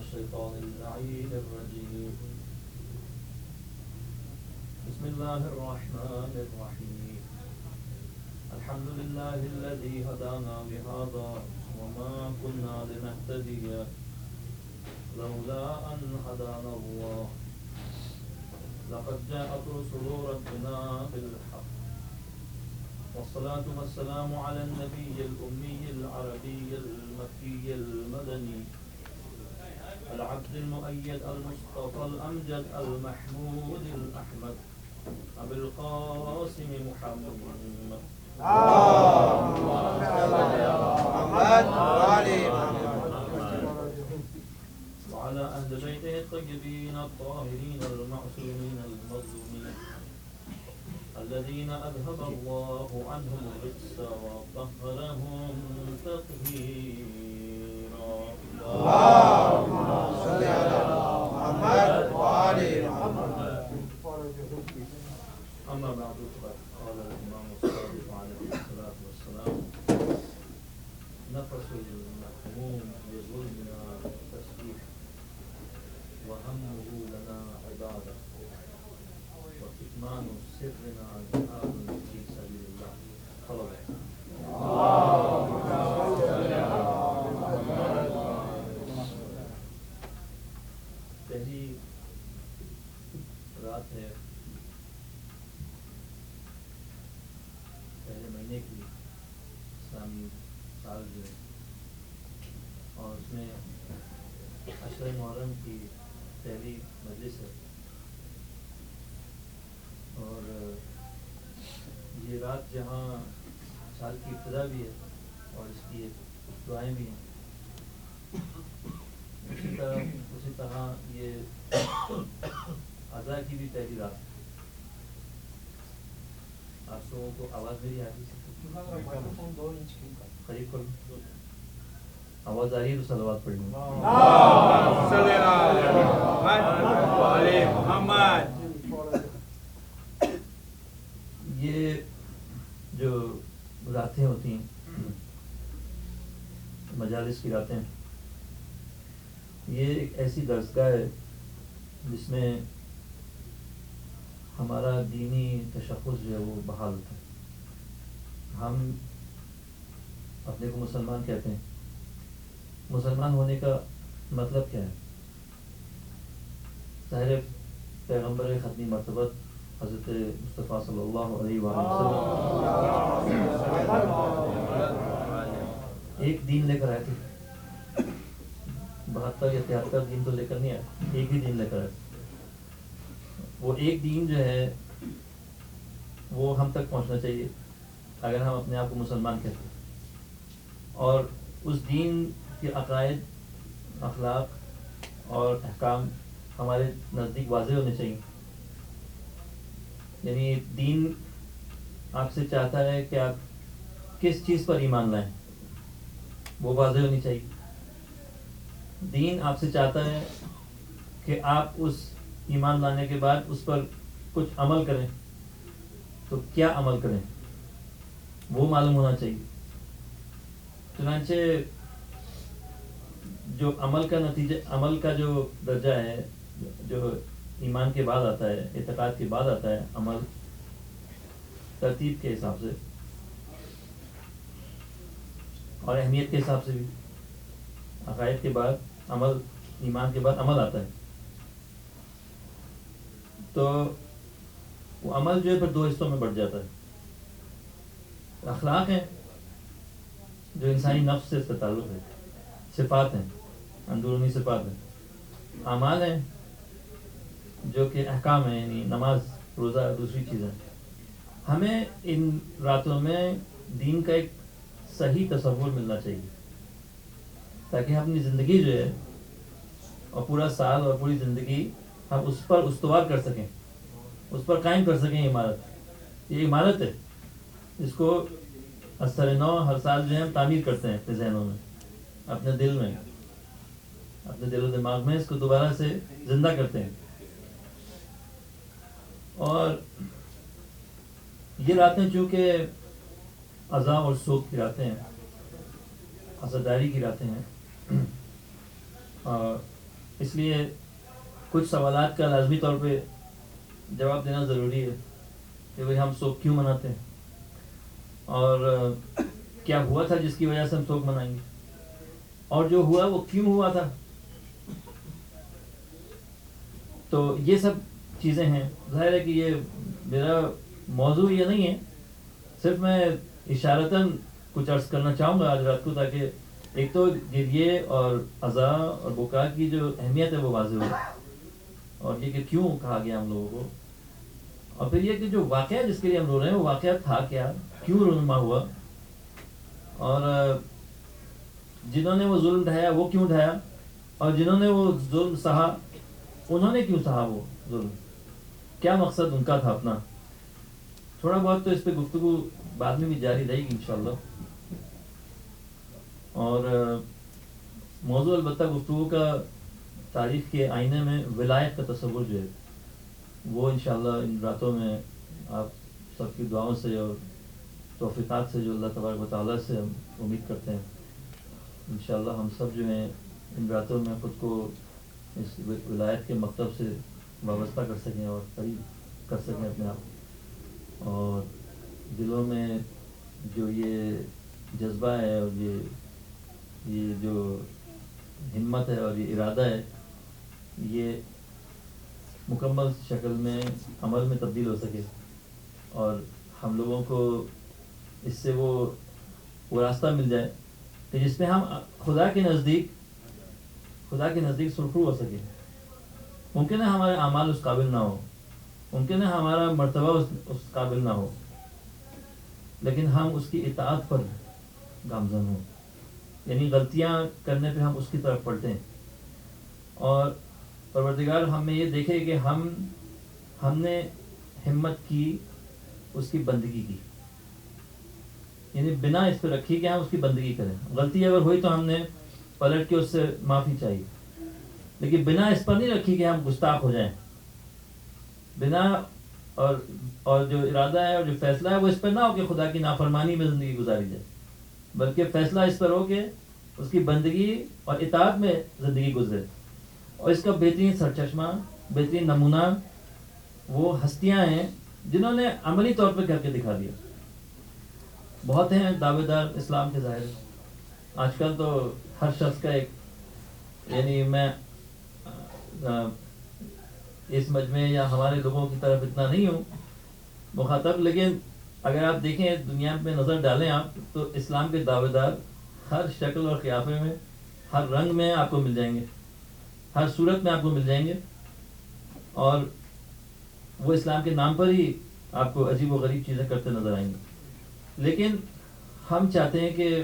الشيطان اللعين الرجيم بسم الله الرحمن الرحيم الحمد لله الذي هدانا لهذا وما كنا لنهتدي لولا أن هدانا الله لقد جاءت رسل ربنا بالحق والصلاة والسلام على النبي الأمي العربي المكي المدني العبد المؤيد المصطفى الأمجد المحمود الأحمد أبي القاسم محمد وعلى أهل بيته الطيبين الطاهرين المعصومين المظلومين الذين أذهب الله عنهم الرجس وطهرهم تطهيرا اللهم صل على محمد وآل محمد. أما بعد قال الإمام الصادق عليه الصلاة والسلام نفس المحموم بظلمنا تسبيح وهمه لنا عبادة وكتمان سرنا جهاد في سبيل الله طلبه پہلی رات ہے پہلے مہینے کی اسلامی سال جو ہے اور اس میں عشر محرم کی پہلی مجلس ہے اور یہ رات جہاں سال کی ابتدا بھی ہے اور اس کی دعائیں بھی ہیں اسی طرح یہ عزا کی بھی پہلی رات ہے. آپ لوگوں کو آواز میری آ رہی ہے؟ قریب کرو آواز آ رہی ہے تو صلوات پڑھیں. یہ جو راتیں ہوتی ہیں مجالس کی راتیں یہ ایک ایسی درسگاہ ہے جس میں ہمارا دینی تشخص جو ہے وہ بحال ہوتا ہے. ہم اپنے کو مسلمان کہتے ہیں. مسلمان ہونے کا مطلب کیا ہے؟ ظاہر پیغمبر ختمی مرتبت حضرت مصطفیٰ صلی اللہ علیہ وسلم ایک دین لے کر آئے تھے. 72 یا 73 دین تو لے کر نہیں آئے, ایک ہی دین لے کر آئے. وہ ایک دین جو ہے وہ ہم تک پہنچنا چاہیے اگر ہم اپنے آپ کو مسلمان کہتے ہیں, اور اس دین کے عقائد, اخلاق اور احکام ہمارے نزدیک واضح ہونے چاہیے. یعنی دین آپ سے چاہتا ہے کہ آپ کس چیز پر ایمان لائیں, وہ واضح ہونی چاہیے. دین آپ سے چاہتا ہے کہ آپ اس ایمان لانے کے بعد اس پر کچھ عمل کریں, تو کیا عمل کریں وہ معلوم ہونا چاہیے. چنانچہ جو عمل کا نتیجہ, عمل کا جو درجہ ہے, جو ایمان کے بعد آتا ہے, اعتقاد کے بعد آتا ہے, عمل ترتیب کے حساب سے اور اہمیت کے حساب سے بھی. عقائد کے بعد عمل, ایمان کے بعد عمل آتا ہے. تو وہ عمل جو ہے پھر 2 حصوں میں بڑھ جاتا ہے. اخلاق ہیں جو انسانی نفس سے اس کا تعلق ہے, صفات ہیں, اندرونی صفات ہیں. اعمال ہیں جو کہ احکام ہیں, یعنی نماز, روزہ, دوسری چیزیں. ہمیں ان راتوں میں دین کا ایک صحیح تصور ملنا چاہیے تاکہ ہم اپنی زندگی جو ہے اور پورا سال اور پوری زندگی ہم اس پر استوار کر سکیں, اس پر قائم کر سکیں. یہ عمارت ہے جس کو اثر نو ہر سال جو ہے ہم تعمیر کرتے ہیں اپنے ذہنوں میں, اپنے دل میں, اپنے دل و دماغ میں اس کو دوبارہ سے زندہ کرتے ہیں. اور یہ راتیں چونکہ عزا اور سوگ کی راتیں ہیں, عزاداری کی راتیں ہیں, اور اس لیے کچھ سوالات کا لازمی طور پہ جواب دینا ضروری ہے کہ بھئی ہم سوگ کیوں مناتے ہیں اور کیا ہوا تھا جس کی وجہ سے ہم سوگ منائیں گے, اور جو ہوا وہ کیوں ہوا تھا. تو یہ سب چیزیں ہیں. ظاہر ہے کہ یہ میرا موضوع یہ نہیں ہے, صرف میں اشارتاً کچھ عرض کرنا چاہوں گا آج رات کو, تاکہ ایک تو گریے اور عزا اور بکا کی جو اہمیت ہے وہ واضح ہو, اور یہ کہ کیوں کہا گیا ہم لوگوں کو, اور پھر یہ کہ جو واقعہ جس کے لیے ہم رو رہے ہیں وہ واقعہ تھا کیا, کیوں رونما ہوا, اور جنہوں نے وہ ظلم ڈھایا وہ کیوں ڈھایا, اور جنہوں نے وہ ظلم سہا انہوں نے کیوں سہا وہ ظلم, کیا مقصد ان کا تھا اپنا. تھوڑا بہت تو اس پہ گفتگو بعد میں بھی جاری رہے گی انشاءاللہ. اور موضوع البتہ گفتگو کا تاریخ کے آئینے میں ولایت کا تصور جو ہے وہ انشاءاللہ ان راتوں میں آپ سب کی دعاؤں سے اور توفیقات سے جو اللہ تبارک و تعالیٰ سے ہم امید کرتے ہیں انشاءاللہ ہم سب جو ہیں ان راتوں میں خود کو اس ولایت کے مکتب سے وابستہ کر سکیں اور قریب کر سکیں اپنے آپ, اور دلوں میں جو یہ جذبہ ہے اور یہ جو ہمت ہے اور یہ ارادہ ہے یہ مکمل شکل میں عمل میں تبدیل ہو سکے, اور ہم لوگوں کو اس سے وہ راستہ مل جائے کہ جس میں ہم خدا کے نزدیک سرخرو ہو سکے. ممکن ہے ہمارے اعمال اس قابل نہ ہو, ممکن ہے ہمارا مرتبہ اس قابل نہ ہو, لیکن ہم اس کی اطاعت پر گامزن ہوں, یعنی غلطیاں کرنے پہ ہم اس کی طرف پلٹیں, اور پروردگار ہم میں یہ دیکھے کہ ہم نے ہمت کی اس کی بندگی کی, یعنی بنا اس پہ رکھی کہ ہم اس کی بندگی کریں. غلطی اگر ہوئی تو ہم نے پلٹ کے اس سے معافی چاہیے, لیکن بنا اس پر نہیں رکھی کہ ہم گستاخ ہو جائیں. بنا اور جو ارادہ ہے اور جو فیصلہ ہے وہ اس پر نہ ہو کہ خدا کی نافرمانی میں زندگی گزاری جائے, بلکہ فیصلہ اس پر ہو کہ اس کی بندگی اور اطاعت میں زندگی گزرے. اور اس کا بہترین سرچشمہ, بہترین نمونہ وہ ہستیاں ہیں جنہوں نے عملی طور پہ کر کے دکھا دیا. بہت ہیں دعوے دار اسلام کے ظاہر, آج کل تو ہر شخص کا ایک, یعنی میں اس مجمع یا ہمارے لوگوں کی طرف اتنا نہیں ہوں مخاطب, لیکن اگر آپ دیکھیں دنیا میں نظر ڈالیں آپ تو اسلام کے دعوے دار ہر شکل اور قیافے میں, ہر رنگ میں آپ کو مل جائیں گے, ہر صورت میں آپ کو مل جائیں گے, اور وہ اسلام کے نام پر ہی آپ کو عجیب و غریب چیزیں کرتے نظر آئیں گے. لیکن ہم چاہتے ہیں کہ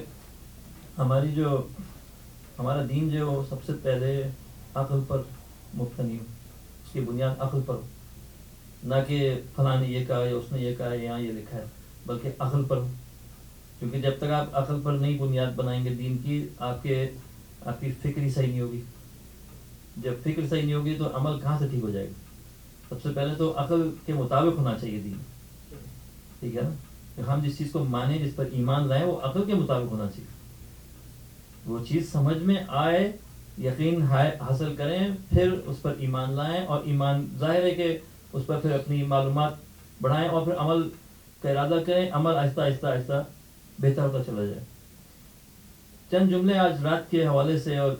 ہمارا دین جو ہے وہ سب سے پہلے عقل پر مبتنی ہو, اس کی بنیاد عقل پر ہو, نہ کہ فلاں نے یہ کہا یا اس نے یہ کہا یہاں یہ لکھا ہے, بلکہ عقل پر ہو. کیونکہ جب تک آپ عقل پر نہیں بنیاد بنائیں گے دین کی, آپ کی فکر ہی صحیح نہیں ہوگی. جب فکر صحیح نہیں ہوگی تو عمل کہاں سے ٹھیک ہو جائے گا. سب سے پہلے تو عقل کے مطابق ہونا چاہیے دین, ٹھیک ہے نا, کہ ہم جس چیز کو مانیں, جس پر ایمان لائیں, وہ عقل کے مطابق ہونا چاہیے. وہ چیز سمجھ میں آئے, یقین حاصل کریں, پھر اس پر ایمان لائیں, اور ایمان ظاہر ہے کہ اس پر پھر اپنی معلومات بڑھائیں, اور پھر عمل کا ارادہ کریں. عمل آہستہ آہستہ آہستہ بہتر ہوتا چلا جائے. چند جملے آج رات کے حوالے سے اور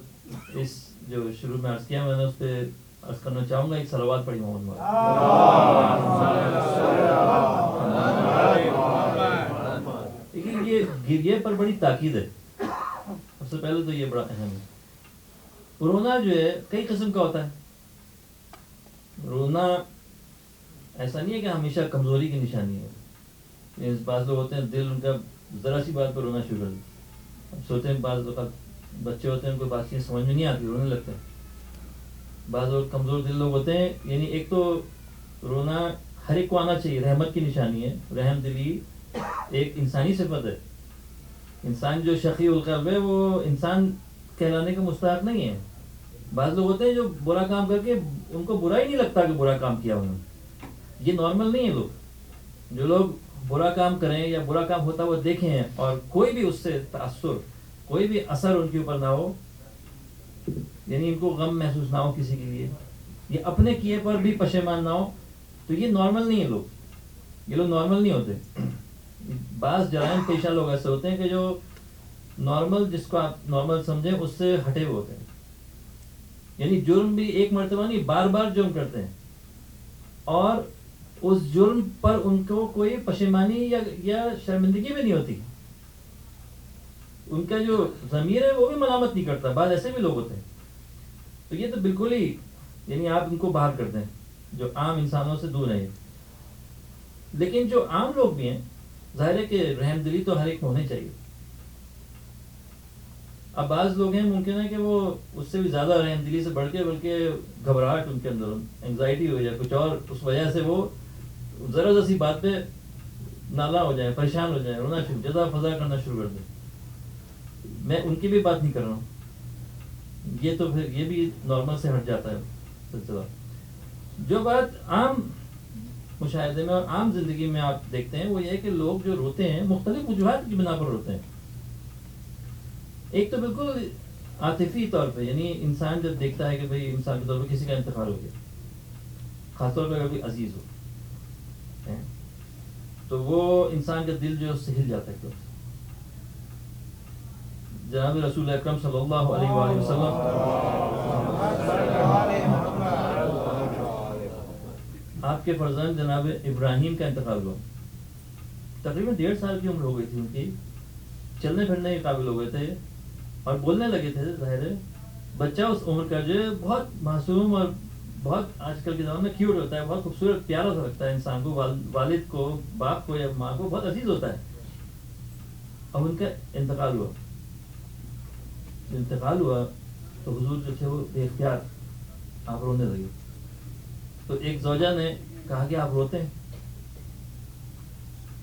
اس جو شروع میں عرض کیا میں نے اس پہ عرض کرنا چاہوں گا. ایک صلوات پڑھی محمد. لیکن یہ گریے پر بڑی تاکید ہے. سب سے پہلے تو یہ بڑا اہم ہے. رونا جو ہے کئی قسم کا ہوتا ہے. رونا ایسا نہیں ہے کہ ہمیشہ کمزوری کی نشانی ہے. بعض لوگ ہوتے ہیں دل ان کا ذرا سی بات پر رونا شروع کر دیتے. اب سوچتے ہیں بعض بچے ہوتے ہیں ان کو بات چیز سمجھ میں نہیں آتی, رونے لگتے ہیں. بعض لوگ کمزور دل لوگ ہوتے ہیں, یعنی ایک تو رونا ہر ایک کو آنا چاہیے, رحمت کی نشانی ہے. رحم دلی ایک انسانی صفت ہے. انسان جو شقی القلب ہے وہ انسان کہلانے کا مستحق نہیں ہے. بعض لوگ ہوتے ہیں جو برا کام کر کے ان کو برا ہی نہیں لگتا کہ برا کام کیا انہوں نے. یہ نارمل نہیں ہے. جو لوگ برا کام کریں یا برا کام ہوتا وہ دیکھیں اور کوئی بھی اس سے تاثر, کوئی بھی اثر ان کے اوپر نہ ہو, یعنی ان کو غم محسوس نہ ہو کسی کے لیے، یہ اپنے کیے پر بھی پشیمان نہ ہو، تو یہ نارمل نہیں ہے لوگ، یہ لوگ نارمل نہیں ہوتے. بعض جرائم پیشہ لوگ ایسے ہوتے ہیں کہ جو نارمل، جس کو آپ نارمل سمجھیں، اس سے ہٹے ہوئے ہوتے ہیں. یعنی جرم بھی ایک مرتبہ نہیں، بار بار جرم کرتے ہیں، اور اس جرم پر ان کو کوئی پشیمانی یا شرمندگی بھی نہیں ہوتی. ان کا جو ضمیر ہے وہ بھی ملامت نہیں کرتا. بعض ایسے بھی لوگ ہوتے ہیں. تو یہ تو بالکل ہی، یعنی آپ ان کو باہر کر دیں، جو عام انسانوں سے دور ہیں. لیکن جو عام لوگ بھی ہیں، ظاہر ہے کہ رحم دلی تو ہر ایک میں ہونی چاہیے. اب بعض لوگ ہیں ممکن ہے کہ وہ اس سے بھی زیادہ رحم دلی سے بڑھ کے بلکہ گھبراہٹ ان کے اندر، انگزائٹی ہو جائے کچھ اور، اس وجہ سے وہ ذرا ذرا سی بات پہ نالا ہو جائے، پریشان ہو جائے، رونا شروع، جزا فضا کرنا شروع کر دیں. میں ان کی بھی بات نہیں کر رہا ہوں، یہ تو پھر یہ بھی نارمل سے ہٹ جاتا ہے سلسلہ. جو بات عام مشاہدے میں اور عام زندگی میں آپ دیکھتے ہیں وہ یہ ہے کہ لوگ جو روتے ہیں مختلف وجوہات کی بنا پر روتے ہیں. ایک تو بالکل عاطفی طور پہ، یعنی انسان جب دیکھتا ہے کہ بھئی انسان کے طور پہ کسی کا انتقال ہو گیا، خاص طور پہ اگر کوئی عزیز ہو، تو وہ انسان کا دل جو ہے اس سے ہل جاتا ہے. جناب رسول اکرم صلی اللہ علیہ وآلہ وسلم آپ کے فرزند جناب ابراہیم کا انتقال ہوا. تقریباً 1.5 سال کی عمر ہو گئی تھی ان کی، چلنے پھرنے کے قابل ہو گئے تھے اور بولنے لگے تھے. ظاہر ہے بچہ اس عمر کا جو ہے بہت معصوم اور بہت آج کل کے زمانے میں کیوٹ ہوتا ہے، بہت خوبصورت پیارا سا لگتا ہے انسان کو، والد کو، باپ کو یا ماں کو بہت عزیز ہوتا ہے. اب ان کا انتقال ہوا. انتقال ہوا تو حضور جو تھے وہ بے اختیار آپ رونے لگے. تو ایک زوجہ نے کہا کہ آپ روتے ہیں.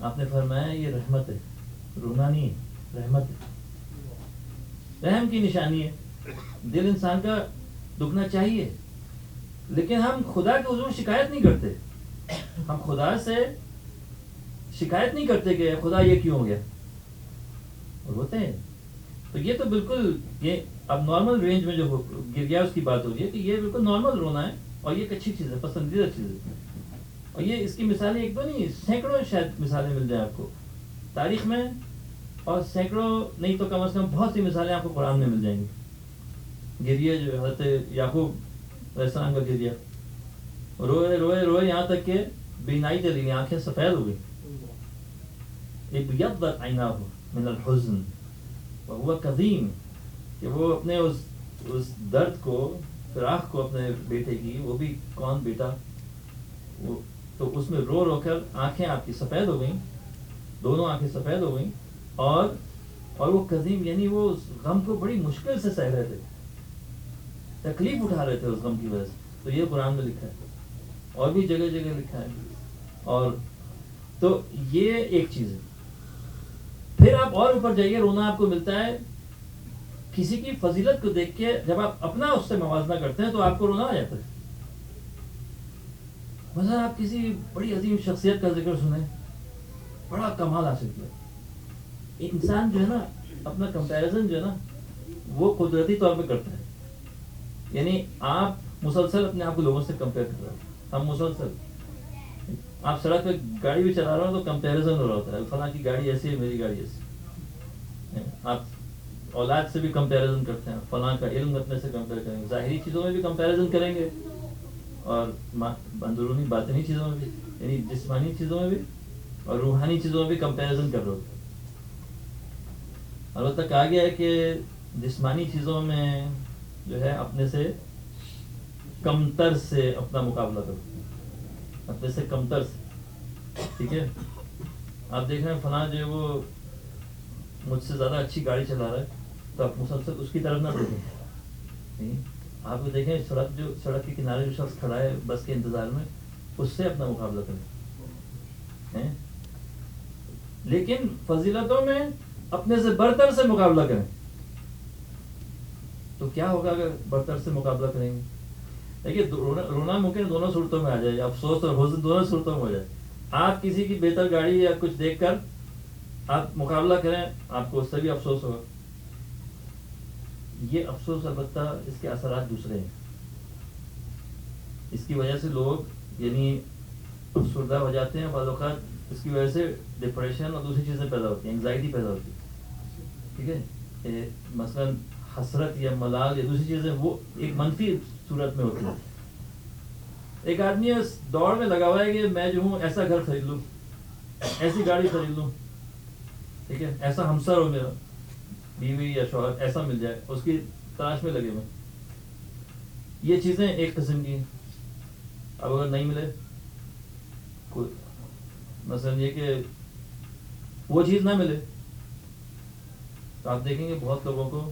آپ نے فرمایا یہ رحمت ہے، رونا نہیں ہے، رحمت ہے، رحم کی نشانی ہے. دل انسان کا دکھنا چاہیے، لیکن ہم خدا کے حضور شکایت نہیں کرتے. ہم خدا سے شکایت نہیں کرتے کہ خدا یہ کیوں ہو گیا، روتے ہیں. تو یہ تو بالکل، یہ اب نارمل رینج میں جو گر گیا اس کی بات ہو رہی ہے کہ یہ بالکل نارمل رونا ہے، اور یہ ایک اچھی چیز ہے، پسندیدہ چیز ہے. اور یہ اس کی مثالیں ایک دو نہیں، سینکڑوں شاید مثالیں مل جائیں آپ کو تاریخ میں، اور سینکڑوں نہیں تو کم از کم بہت سی مثالیں آپ کو قرآن میں مل جائیں گی. گریے جو حضرت یعقوب علیہ السلام کا گریا، روئے روئے روئے یہاں تک کہ بینائی چلی گئی، آنکھیں سفید ہو گئی. ابیضت عیناہ من الحزن وہو کظیم، کہ وہ اپنے اس درد کو، فراق کو اپنے بیٹے کی، وہ بھی کون بیٹا، وہ تو اس میں رو رو کر آنکھیں آپ کی سفید ہو گئیں، دونوں آنکھیں سفید ہو گئیں. اور وہ کظیم یعنی وہ اس غم کو بڑی مشکل سے سہ رہے تھے، تکلیف اٹھا رہے تھے اس غم کی وجہ سے. تو یہ قرآن میں لکھا ہے اور بھی جگہ جگہ لکھا ہے. اور تو یہ ایک چیز ہے. پھر آپ اور اوپر جائیے، رونا آپ کو ملتا ہے کسی کی فضیلت کو دیکھ کے. جب آپ اپنا اس سے موازنہ کرتے ہیں تو آپ کو رونا آ جاتا ہے. مثلا آپ کسی بڑی عظیم شخصیت کا ذکر سنیں، بڑا کمال حاصل کیا. انسان جو ہے نا اپنا کمپیریزن جو ہے نا وہ قدرتی طور پہ کرتا ہے. یعنی آپ مسلسل اپنے آپ کو لوگوں سے کمپیئر کر رہے ہو. ہم مسلسل، آپ سڑک پہ گاڑی بھی چلا رہے ہو تو کمپیریزن ہو رہا ہوتا ہے، فلاں کی گاڑی ایسی ہے، میری گاڑی ایسی. آپ اولاد سے بھی کمپیریزن کرتے ہیں، فلاں کا علم اپنے سے کمپیئر کریں گے، ظاہری چیزوں میں بھی کمپیریزن کریں گے اور اندرونی باطنی چیزوں میں بھی، یعنی جسمانی چیزوں میں بھی اور روحانی چیزوں میں بھی کمپیریزن کر رہے ہوتے ہیں. البتہ کہا گیا ہے کہ جسمانی چیزوں میں جو ہے اپنے سے کمتر سے اپنا مقابلہ کرو، اپنے سے کمتر سے. ٹھیک ہے، آپ دیکھ رہے ہیں فلاں جو ہے وہ مجھ سے زیادہ اچھی گاڑی چلا رہا ہے تو آپ مسلسل اس کی طرف نہ دیکھیں. آپ کو دیکھیں سڑک کے کنارے جو شخص کھڑا ہے بس کے انتظار میں، اس سے اپنا مقابلہ کریں. لیکن فضیلتوں میں اپنے سے برتر سے مقابلہ کریں. تو کیا ہوگا اگر برتر سے مقابلہ کریں گے؟ دیکھیے رونا ممکن دونوں صورتوں میں آ جائے، افسوس اور حزن دونوں صورتوں میں ہو جائے. آپ کسی کی بہتر گاڑی یا کچھ دیکھ کر آپ مقابلہ کریں، آپ کو اس سے بھی افسوس ہوگا. یہ افسوس البتہ اس کے اثرات دوسرے ہیں. اس کی وجہ سے لوگ یعنی افسردہ ہو جاتے ہیں, بعض اوقات اس کی وجہ سے ڈپریشن اور دوسری چیزیں پیدا ہوتی ہیں, انگزائٹی پیدا ہوتی ہے. ٹھیک ہے, مثلا حسرت یا ملال یا دوسری چیزیں وہ ایک منفی صورت میں ہوتی ہیں. ایک آدمی اس دوڑ میں لگا ہوا ہے کہ میں جو ہوں ایسا گھر خرید لوں, ایسی گاڑی خرید لوں, ٹھیک ہے, ایسا ہمسر ہو میرا, بیوی یا شوہر ایسا مل جائے, اس کی تلاش میں لگے ہوئے. یہ چیزیں ایک قسم کی. اب اگر نہیں ملے, مثلا یہ کہ وہ چیز نہ ملے, تو آپ دیکھیں گے بہت لوگوں کو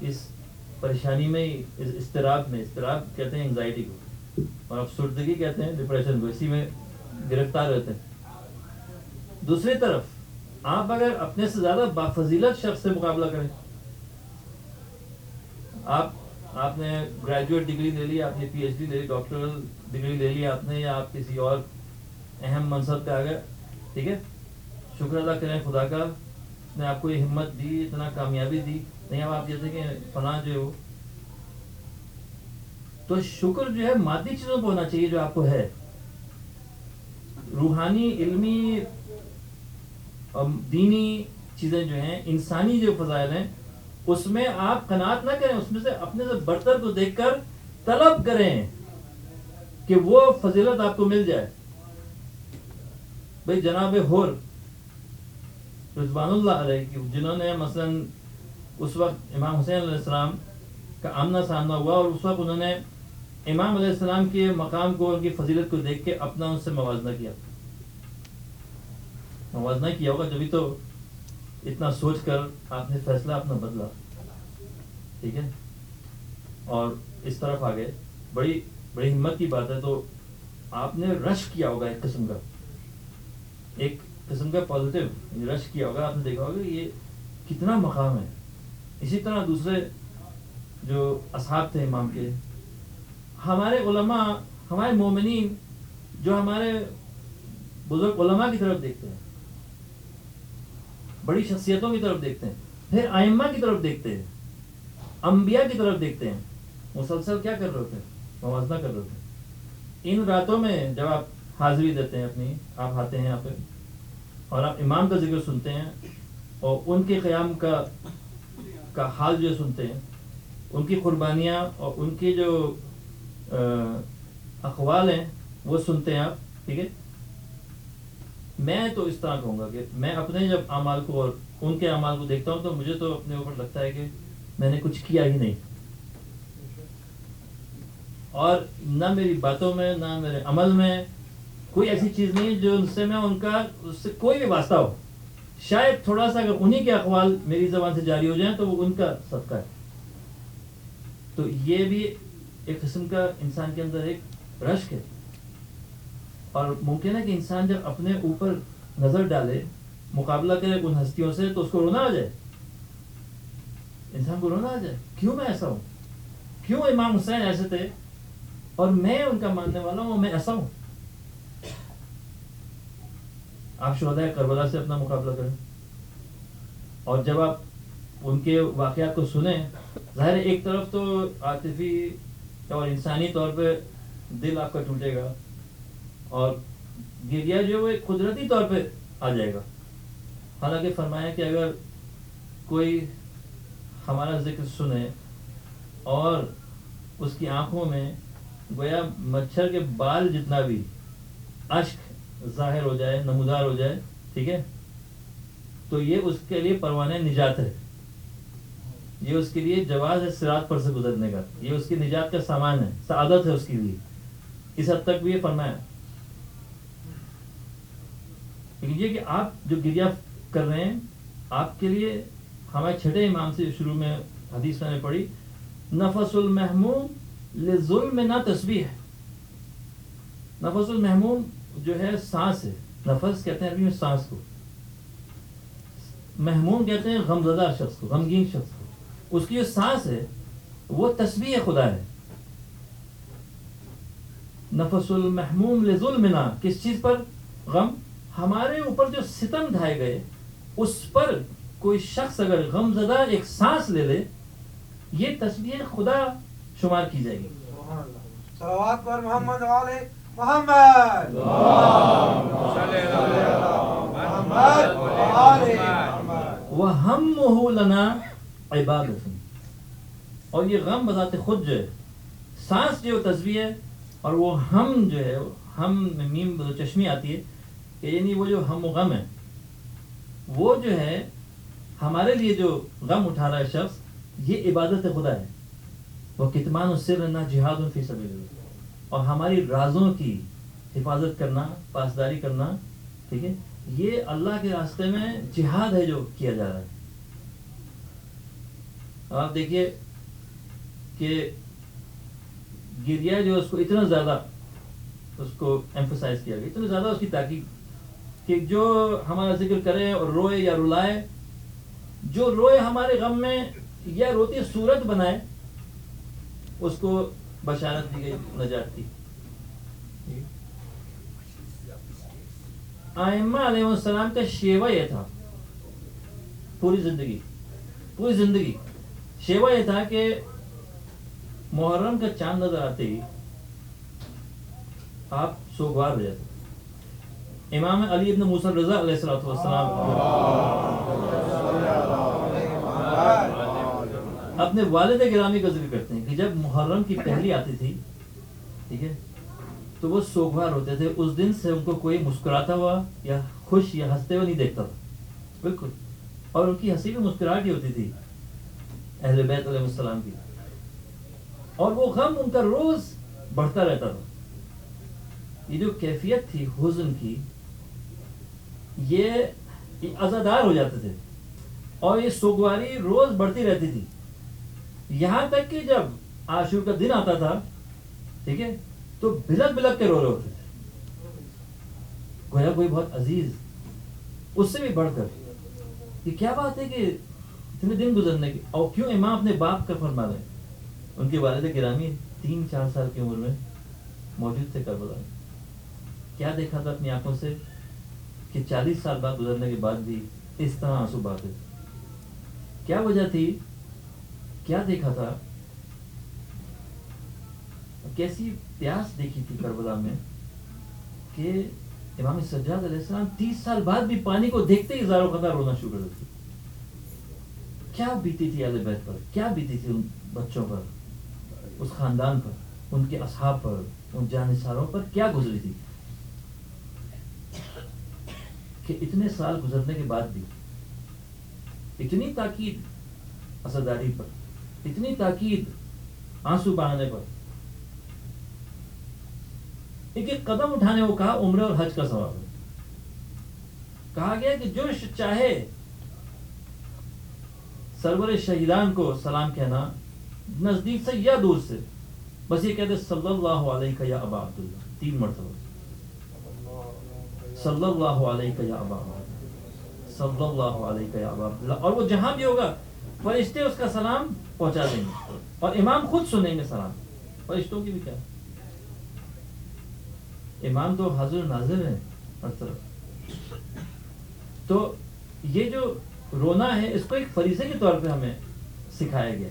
اس پریشانی میں, اس اضطراب میں, اضطراب کہتے ہیں انگزائٹی کو, اور افسردگی کہتے ہیں ڈپریشن کو, اسی میں گرفتار رہتے ہیں. دوسری طرف آپ اگر اپنے سے زیادہ بافضیلت شخص سے مقابلہ کریں, آپ نے گریجویٹ ڈگری لے لی, آپ نے پی ایچ ڈی لے لی, ڈاکٹرل ڈگری لے لی آپ نے, یا آپ کسی اور اہم منصب پہ آ گئے, ٹھیک ہے, شکر ادا کریں خدا کا, اس نے آپ کو یہ ہمت دی, اتنا کامیابی دی. نہیں اب آپ کہتے ہیں کہ فلاں جو ہو, تو شکر جو ہے مادی چیزوں پہ ہونا چاہیے جو آپ کو ہے. روحانی, علمی, دینی چیزیں جو ہیں, انسانی جو فضائل ہیں, اس میں آپ قناعت نہ کریں, اس میں سے اپنے سے برتر کو دیکھ کر طلب کریں کہ وہ فضیلت آپ کو مل جائے. بھئی جناب حور رضوان اللہ علیہ, جنہوں نے مثلا اس وقت امام حسین علیہ السلام کا آمنا سامنا ہوا, اور اس وقت انہوں نے امام علیہ السلام کے مقام کو, ان کی فضیلت کو دیکھ کے اپنا ان سے موازنہ کیا. موازنہ کیا ہوگا جبھی تو اتنا سوچ کر آپ نے فیصلہ اپنا بدلا, ٹھیک ہے, اور اس طرف آ گئے. بڑی بڑی ہمت کی بات ہے. تو آپ نے رش کیا ہوگا, ایک قسم کا پازیٹیو رش کیا ہوگا, آپ نے دیکھا ہوگا یہ کتنا مقام ہے. اسی طرح دوسرے جو اصحاب تھے امام کے, ہمارے علماء, ہمارے مومنین جو ہمارے بزرگ علماء کی طرف دیکھتے ہیں, بڑی شخصیتوں کی طرف دیکھتے ہیں, پھر ائمہ کی طرف دیکھتے ہیں, انبیاء کی طرف دیکھتے ہیں, مسلسل کیا کر رہے ہوتے ہیں, موازنہ کر رہے ہوتے ہیں. ان راتوں میں جب آپ حاضری دیتے ہیں اپنی, آپ آتے ہیں یہاں پہ اور آپ امام کا ذکر سنتے ہیں, اور ان کے قیام کا حال جو سنتے ہیں, ان کی قربانیاں اور ان کی جو اقوال ہیں وہ سنتے ہیں آپ, ٹھیک ہے. میں تو اس طرح کہوں گا کہ میں اپنے جب اعمال کو اور ان کے اعمال کو دیکھتا ہوں تو مجھے تو اپنے اوپر لگتا ہے کہ میں نے کچھ کیا ہی نہیں, اور نہ میری باتوں میں نہ میرے عمل میں کوئی ایسی چیز نہیں جو ان سے میں اس سے کوئی بھی واسطہ ہو. شاید تھوڑا سا اگر انہی کے اقوال میری زبان سے جاری ہو جائیں تو وہ ان کا صدقہ ہے. تو یہ بھی ایک قسم کا انسان کے اندر ایک رشک ہے, اور ممکن ہے کہ انسان جب اپنے اوپر نظر ڈالے, مقابلہ کرے ان ہستیوں سے, تو اس کو رونا آ جائے, انسان کو رونا آ جائے, کیوں میں ایسا ہوں, کیوں امام حسین ایسے تھے اور میں ان کا ماننے والا ہوں, میں ایسا ہوں. آپ شہداء کربلا سے اپنا مقابلہ کریں, اور جب آپ ان کے واقعات کو سنیں, ظاہر ہے ایک طرف تو عاطفی اور انسانی طور پہ دل آپ کا ٹوٹے گا, اور گریہ جو وہ ایک قدرتی طور پہ آ جائے گا. حالانکہ فرمایا کہ اگر کوئی ہمارا ذکر سنے اور اس کی آنکھوں میں گویا مچھر کے بال جتنا بھی اشک ظاہر ہو جائے, نمودار ہو جائے, ٹھیک ہے, تو یہ اس کے لیے پروانہ نجات ہے, یہ اس کے لیے جواز ہے صراط پر سے گزرنے کا, یہ اس کی نجات کا سامان ہے, سعادت ہے اس کے لیے. اس حد تک بھی یہ فرمایا. لیکن یہ کہ آپ جو گریہ کر رہے ہیں, آپ کے لیے ہمارے چھٹے امام سے شروع میں حدیث میں نے پڑھی, نفس المحموم لظلم نہ تسبیح. نفس المحموم جو ہے سانس ہے, نفس کہتے ہیں عربی میں سانس کو, محموم کہتے ہیں غمزدہ شخص کو, غمگین شخص کو. اس کی جو سانس ہے وہ تسبیح خدا ہے. نفس المحموم لظلمنا, کس چیز پر؟ غم. ہمارے اوپر جو ستم ڈھائے گئے اس پر کوئی شخص اگر غم زدہ ایک سانس لے لے یہ تسبیح خدا شمار کی جائے گی. صلوات پر محمد علیہ محمد وَهَمُّهُ لَنَا عِبَادَةٌ. اور یہ غم بذات خود جو ہے، سانس جو تسبیح ہے، اور وہ ہم جو ہے، ہم میم چشمی آتی ہے کہ یعنی وہ جو ہم و غم ہے، وہ جو ہے ہمارے لیے جو غم اٹھا رہا ہے شخص، یہ عبادت خدا ہے. وہ کتمان السر نہ جہاد فی سبیل اللہ، اور ہماری رازوں کی حفاظت کرنا، پاسداری کرنا، ٹھیک ہے، یہ اللہ کے راستے میں جہاد ہے جو کیا جا رہا ہے. آپ دیکھیے کہ گریا جو اس کو اتنا زیادہ اس کو ایمفسائز کیا گیا، اتنا زیادہ اس کی تاکید کہ جو ہمارا ذکر کرے اور روئے یا رلائے، جو روئے ہمارے غم میں یا روتی صورت بنائے، اس کو بشارت دی گئی نجات کی. ائمہ علیہ السلام کا شیوہ یہ تھا، پوری زندگی شیوہ یہ تھا کہ محرم کا چاند نظر آتے ہی آپ سوگوار ہو جاتے. امام علی ابن موسیٰ رضا علیہ السلام اپنے والد گرامی کا ذکر کرتے ہیں کہ جب محرم کی پہلی آتی تھی، ٹھیک ہے، تو وہ سوگوار ہوتے تھے. اس دن سے ان کو کوئی مسکراتا ہوا یا خوش یا ہنستے ہوئے نہیں دیکھتا تھا، بالکل. اور ان کی ہنسی بھی مسکراہٹ ہی ہوتی تھی اہل بیت علیہ السلام کی. اور وہ غم ان کا روز بڑھتا رہتا تھا. یہ جو کیفیت تھی حزن کی، یہ عزادار ہو جاتے تھے، اور یہ سوگواری روز بڑھتی رہتی تھی. یہاں تک کہ جب عاشور کا دن آتا تھا، ٹھیک ہے، تو بلک بلک کے رو رہے ہوتے تھے، گویا کوئی بہت عزیز. اس سے بھی بڑھ کر یہ کیا بات ہے کہ اتنے دن گزرنے کی، اور کیوں امام اپنے باپ کا فرما رہے ہیں. ان کے والد گرامی 3-4 سال کی عمر میں موجود تھے کربلا میں. کیا دیکھا تھا اپنی آنکھوں سے کہ 40 سال بعد گزرنے کے بعد بھی اس طرح آنسو بہتے تھے. کیا وجہ تھی؟ کیا دیکھا تھا؟ کیسی پیاس دیکھی تھی کربلا میں کہ امام سجاد علیہ السلام 30 سال بعد بھی پانی کو دیکھتے ہی زارو قطار رونا شروع کر دیتے. کیا بیتی تھی اہل بیت پر، کیا بیتی تھی ان بچوں پر، اس خاندان پر، ان کے اصحاب پر، ان جانثاروں پر کیا گزری تھی کہ اتنے سال گزرنے کے بعد بھی اتنی تاکید عزاداری پر، اتنی تاکید آنسو بہانے پر. ایک ایک قدم اٹھانے کو کہا عمرہ اور حج کا ثواب ہے. کہا گیا کہ جو چاہے سرور شہیدان کو سلام کہنا، نزدیک سے یا دور سے، بس یہ کہتے صلی اللہ علیہ یا ابا عبداللہ 3 مرتبہ. صلی اللہ علیہ یا ابا عبداللہ، صلی اللہ علیہ یا ابا عبداللہ. اور وہ جہاں بھی ہوگا فرشتے اس کا سلام پہنچا دیں گے، اور امام خود سنیں گے سلام. فرشتوں کی بھی کیا، امام تو حاضر ناظر ہیں ہر طرف. تو یہ جو رونا ہے، اس کو ایک فریضے کے طور پہ ہمیں سکھایا گیا.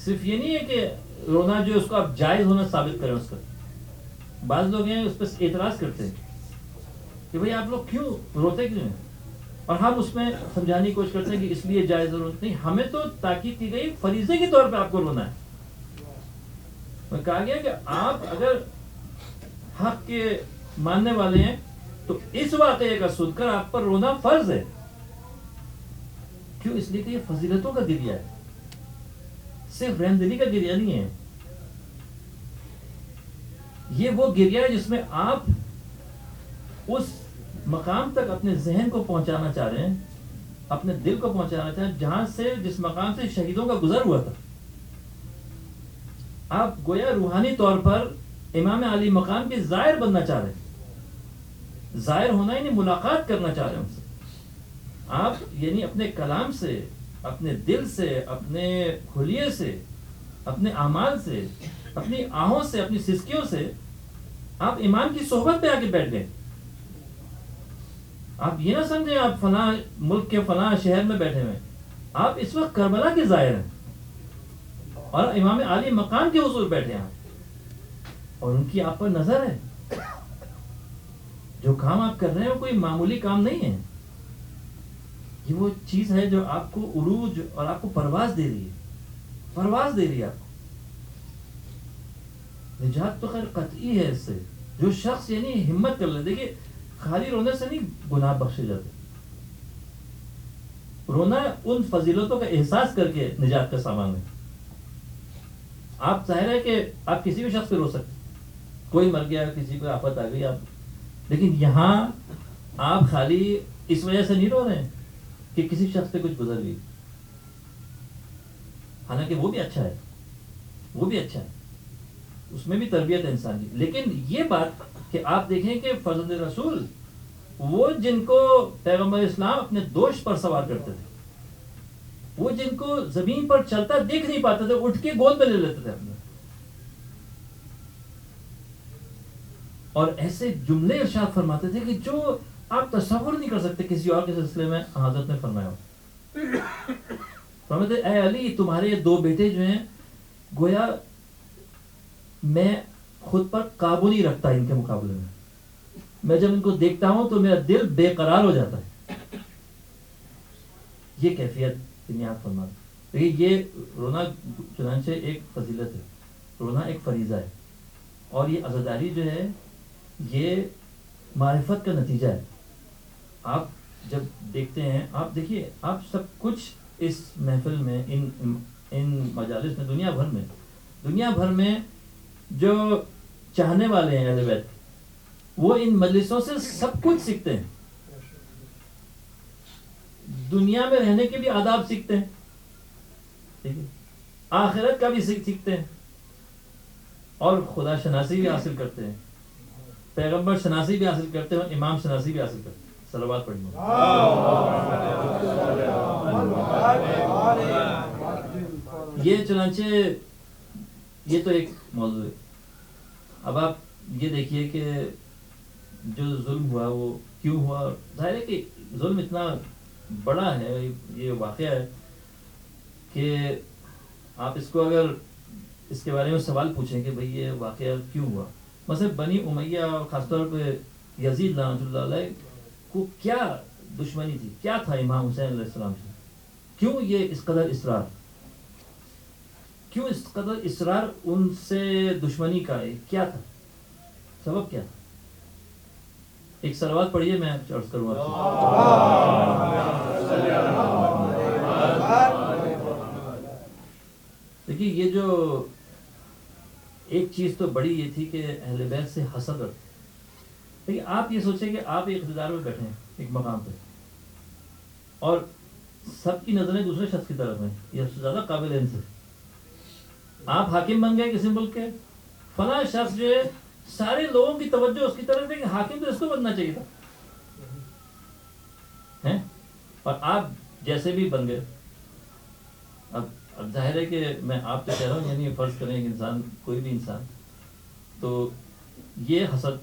صرف یہ نہیں ہے کہ رونا جو اس کو آپ جائز ہونا ثابت کریں اس کا. بعض لوگ ہیں اس پہ اعتراض کرتے ہیں کہ بھئی آپ لوگ کیوں روتے کیوں ہیں، اور ہم اس میں سمجھانے کی کوشش کرتے ہیں کہ اس لیے جائز ضرورت نہیں. ہمیں تو تاکید کی گئی فریضے کے طور پہ آپ کو رونا ہے. میں کہا گیا کہ آپ اگر حق کے ماننے والے ہیں تو اس واقعے کا سن کر آپ پر رونا فرض ہے. کیوں؟ اس لیے کہ یہ فضیلتوں کا گریہ ہے، صرف رحمدلی کا گریہ نہیں ہے. یہ وہ گریہ ہے جس میں آپ اس مقام تک اپنے ذہن کو پہنچانا چاہ رہے ہیں، اپنے دل کو پہنچانا چاہ رہے ہیں جہاں سے، جس مقام سے شہیدوں کا گزر ہوا تھا. آپ گویا روحانی طور پر امام علی مقام کے زائر بننا چاہ رہے ہیں. زائر ہونا یعنی ملاقات کرنا چاہ رہے ہیں ان سے. آپ یعنی اپنے کلام سے، اپنے دل سے، اپنے خلیے سے، اپنے اعمال سے، اپنی آہوں سے، اپنی سسکیوں سے آپ امام کی صحبت پہ آ کے بیٹھ گئے. آپ یہ نہ سمجھیں آپ فلاں ملک کے فلاں شہر میں بیٹھے ہوئے، آپ اس وقت کربلا کے زائر ہیں. اور امام عالی مقام کے حضور بیٹھے ہیں اور ان کی آپ پر نظر ہے. جو کام آپ کر رہے ہیں وہ کوئی معمولی کام نہیں ہے. یہ وہ چیز ہے جو آپ کو عروج اور آپ کو پرواز دے رہی ہے. پرواز دے رہی ہے آپ کو. نجات تو خیر قطعی ہے اس سے. جو شخص یعنی ہمت کر لے. دیکھیے خالی رونے سے نہیں گناہ بخشے جاتے. رونا ان فضیلتوں کا احساس کر کے نجات کا سامان ہے. آپ ظاہر ہے کہ آپ کسی بھی شخص پہ رو سکتے. کوئی مر گیا, کسی پہ آفت آ گئی, آپ لیکن یہاں آپ خالی اس وجہ سے نہیں رو رہے ہیں کہ کسی شخص پہ کچھ گزر گئی. حالانکہ وہ بھی اچھا ہے, وہ بھی اچھا ہے, اس میں بھی تربیت ہے انسان کی. لیکن یہ بات کہ آپ دیکھیں کہ فرزند رسول وہ جن کو پیغمبر اسلام اپنے دوش پر سوار کرتے تھے, وہ جن کو زمین پر چلتا دیکھ نہیں پاتے تھے, اٹھ کے گود میں لے لیتے تھے اپنے, اور ایسے جملے ارشاد فرماتے تھے کہ جو آپ تصور نہیں کر سکتے کسی اور کے سلسلے میں حضرت نے فرمایا ہو. فرماتے اے علی تمہارے یہ دو بیٹے جو ہیں گویا میں خود پر قابو نہیں رکھتا ان کے مقابلے میں. میں جب ان کو دیکھتا ہوں تو میرا دل بے قرار ہو جاتا ہے. یہ کیفیت یاد فرماتے. دیکھیے یہ رونا چنانچہ ایک فضیلت ہے, رونا ایک فریضہ ہے, اور یہ عزاداری جو ہے یہ معرفت کا نتیجہ ہے. آپ جب دیکھتے ہیں, آپ دیکھیے آپ سب کچھ اس محفل میں ان مجالس میں دنیا بھر میں جو چاہنے والے ہیں اہل بیت وہ ان مجلسوں سے سب کچھ سیکھتے ہیں. دنیا میں رہنے کے بھی آداب سیکھتے ہیں, ٹھیک ہے, آخرت کا بھی سیکھتے ہیں, اور خدا شناسی بھی حاصل کرتے ہیں, پیغمبر شناسی بھی حاصل کرتے ہیں, اور امام شناسی بھی حاصل کرتے ہیں. صلوات پڑھیں. یہ چنانچہ یہ تو ایک موضوع ہے. اب آپ یہ دیکھیے کہ جو ظلم ہوا وہ کیوں ہوا. ظاہر ہے کہ ظلم اتنا بڑا ہے, یہ واقعہ ہے کہ آپ اس کو اگر اس کے بارے میں سوال پوچھیں کہ بھئی یہ واقعہ کیوں ہوا. مثلا بنی امیہ اور خاص طور پہ یزید لعنت اللہ علیہ کو کیا دشمنی تھی, کیا تھا امام حسین علیہ السلام سے, کیوں یہ اس قدر اصرار ان سے دشمنی کا ہے, کیا تھا سبب, کیا تھا. ایک صلوات پڑھیے, میں عرض کروں آپ سے. دیکھیے یہ جو ایک چیز تو بڑی یہ تھی کہ اہل بیت سے حسد رکھتے. لیکن آپ یہ سوچیں کہ آپ ایک اقتدار میں بیٹھے ہیں ایک مقام پہ, اور سب کی نظریں دوسرے شخص کی طرف ہیں, یہ زیادہ قابل ہے ان سے. آپ حاکم بن گئے کسی ملک کے, فلاں شخص جو ہے سارے لوگوں کی توجہ اس کی طرف ہے کہ حاکم تو اس کو بننا چاہیے تھا, اور آپ جیسے بھی بن گئے. اب ظاہر ہے کہ میں آپ سے کہہ رہا ہوں, یعنی فرض کریں ایک انسان, کوئی بھی انسان, تو یہ حسد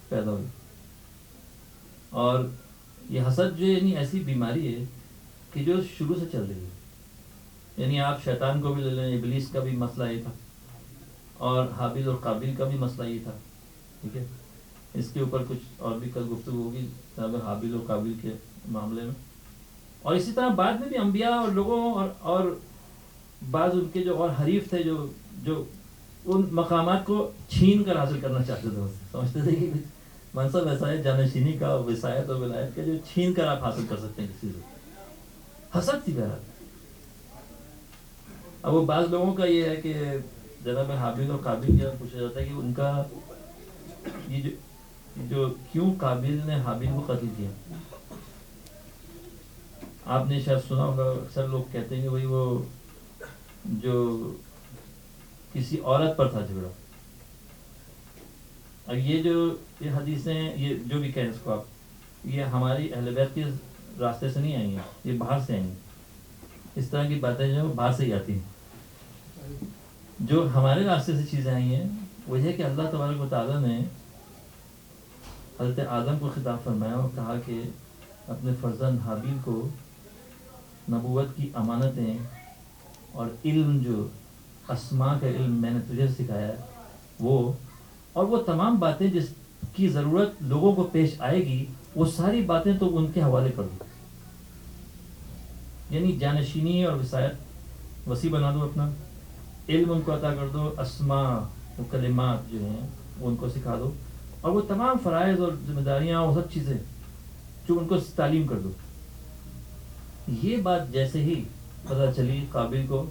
پیدا ہوئی. اور یہ حسد جو یعنی ایسی بیماری ہے کہ جو شروع سے چل رہی ہے. یعنی آپ شیطان کو بھی لے لیں, ابلیس کا بھی مسئلہ یہ تھا, اور حابیل اور قابیل کا بھی مسئلہ یہ تھا, ٹھیک ہے. اس کے اوپر کچھ اور بھی کل گفتگو ہوگی حابیل اور قابیل کے معاملے میں. اور اسی طرح بعد میں بھی انبیاء اور لوگوں اور بعض ان کے جو اور حریف تھے جو ان مقامات کو چھین کر حاصل کرنا چاہتے تھے, سمجھتے تھے کہ منصب ایسا ہے جانشینی کا, وصایت اور ولایت کا, جو چھین کر آپ حاصل کر سکتے ہیں کسی سے. حسد تھی بہرحال. اب وہ بعض لوگوں کا یہ ہے کہ جناب حابیل اور قابیل کا پوچھا جاتا ہے کہ ان کا یہ جو کیوں قابیل نے حابیل کو قتل کیا. آپ نے شاید سنا ہوگا, اکثر لوگ کہتے ہیں کہ بھائی وہ جو کسی عورت پر تھا جھگڑا. اب یہ حدیثیں, یہ جو بھی کہیں اس کو آپ, یہ ہماری اہل بیت کے راستے سے نہیں آئی ہیں, یہ باہر سے آئی ہیں. اس طرح کی باتیں جو ہیں باہر سے ہی آتی ہیں. جو ہمارے راستے سے چیزیں آئی ہیں وہ یہ ہے کہ اللہ تبارک و تعالیٰ نے حضرت آدم کو خطاب فرمایا اور کہا کہ اپنے فرزند حابیل کو نبوت کی امانتیں اور علم جو اسماء کا علم میں نے تجھے سکھایا ہے وہ، اور وہ تمام باتیں جس کی ضرورت لوگوں کو پیش آئے گی وہ ساری باتیں تو ان کے حوالے کر دو، یعنی جانشینی اور وسائط وسیع بنا دو، اپنا علم ان کو عطا کر دو، اسماء و کلمات جو ہیں وہ ان کو سکھا دو، اور وہ تمام فرائض اور ذمہ داریاں اور سب چیزیں جو ان کو تعلیم کر دو۔ یہ بات جیسے ہی پتہ چلی قابل کو،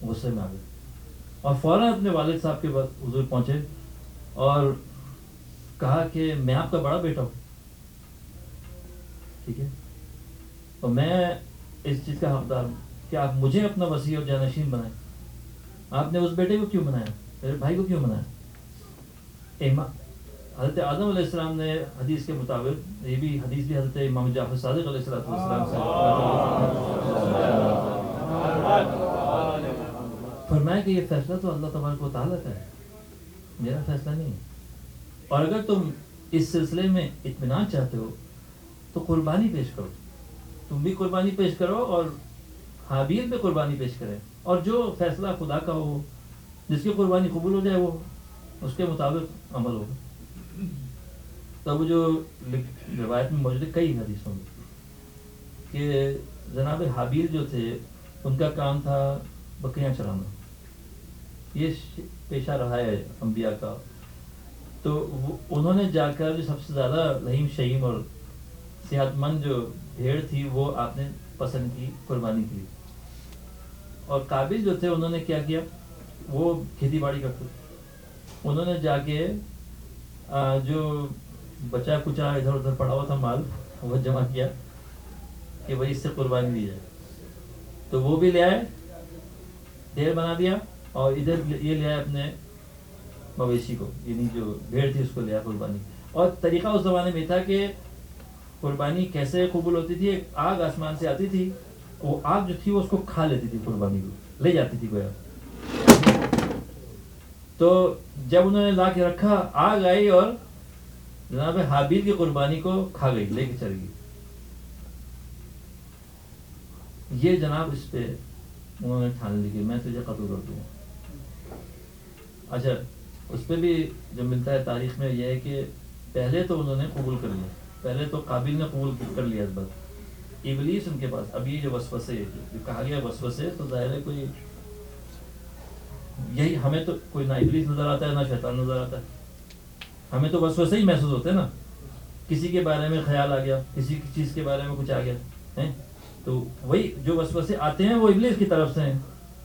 غصے میں آ گئے اور فوراً اپنے والد صاحب کے بعد حضور پہنچے اور کہا کہ میں آپ کا بڑا بیٹا ہوں، ٹھیک ہے، اور میں اس چیز کا حقدار ہوں کہ آپ مجھے اپنا وسیع اور جانشین بنائیں۔ آپ نے اس بیٹے کو کیوں بنایا، میرے بھائی کو کیوں بنایا؟ حضرت آدم علیہ السلام نے حدیث کے مطابق، یہ بھی حدیث بھی حضرت امام جعفر صادق علیہ السلام سے فرمایا کہ یہ فیصلہ تو اللہ تبارک و تعالیٰ کا ہے، میرا فیصلہ نہیں ہے، اور اگر تم اس سلسلے میں اطمینان چاہتے ہو تو قربانی پیش کرو، تم بھی قربانی پیش کرو اور حابیل پہ قربانی پیش کرے، اور جو فیصلہ خدا کا ہو، جس کی قربانی قبول ہو جائے وہ اس کے مطابق عمل ہوگا۔ تب جو روایت میں موجود ہے کئی حدیثوں میں کہ جناب حابیل جو تھے ان کا کام تھا بکریاں چرانا، یہ پیشہ رہا ہے انبیاء کا، تو انہوں نے جا کر جو سب سے زیادہ رحیم شہیم اور صحت مند جو بھیڑ تھی وہ آپ نے پسند کی، قربانی کی، اور قابل جو تھے انہوں نے کیا کیا، وہ کھیتی باڑی کرتے، انہوں نے جا کے جو بچا کچا ادھر ادھر پڑا ہوا تھا مال وہ جمع کیا کہ بھائی اس سے قربانی دی جائے، تو وہ بھی لے آئے، ڈھیر بنا دیا، اور ادھر یہ لے آئے اپنے مویشی کو، یعنی جو بھیڑ تھی اس کو لے آیا قربانی۔ اور طریقہ اس زمانے میں تھا کہ قربانی کیسے قبول ہوتی تھی، ایک آگ آسمان سے آتی تھی، وہ آگ جو تھی وہ اس کو کھا لیتی تھی، قربانی کو لے جاتی تھی گویا۔ تو جب انہوں نے لا کے رکھا، آگ آئی اور جناب حابیل کی قربانی کو کھا گئی، لے کے چل گئی۔ یہ جناب اس پہ انہوں نے ٹھان لی کہ میں تجھے قتل کر دوں گا۔ اچھا، اس پہ بھی جو ملتا ہے تاریخ میں یہ ہے کہ پہلے تو انہوں نے قبول کر لیا، پہلے تو قابل نے قبول کر لیا اس بات، ابلیس ان کے پاس، اب یہ جو وسوسے جو کہا گیا وسوسے، تو ظاہر ہے کوئی یہی، ہمیں تو کوئی نہ ابلیس نظر آتا ہے نہ شیطان نظر آتا ہے، ہمیں تو وسوسے ہی محسوس ہوتے ہیں نا، کسی کے بارے میں خیال آ گیا، کسی چیز کے بارے میں کچھ آ گیا ہے، تو وہی جو وسوسے آتے ہیں وہ ابلیس کی طرف سے ہیں،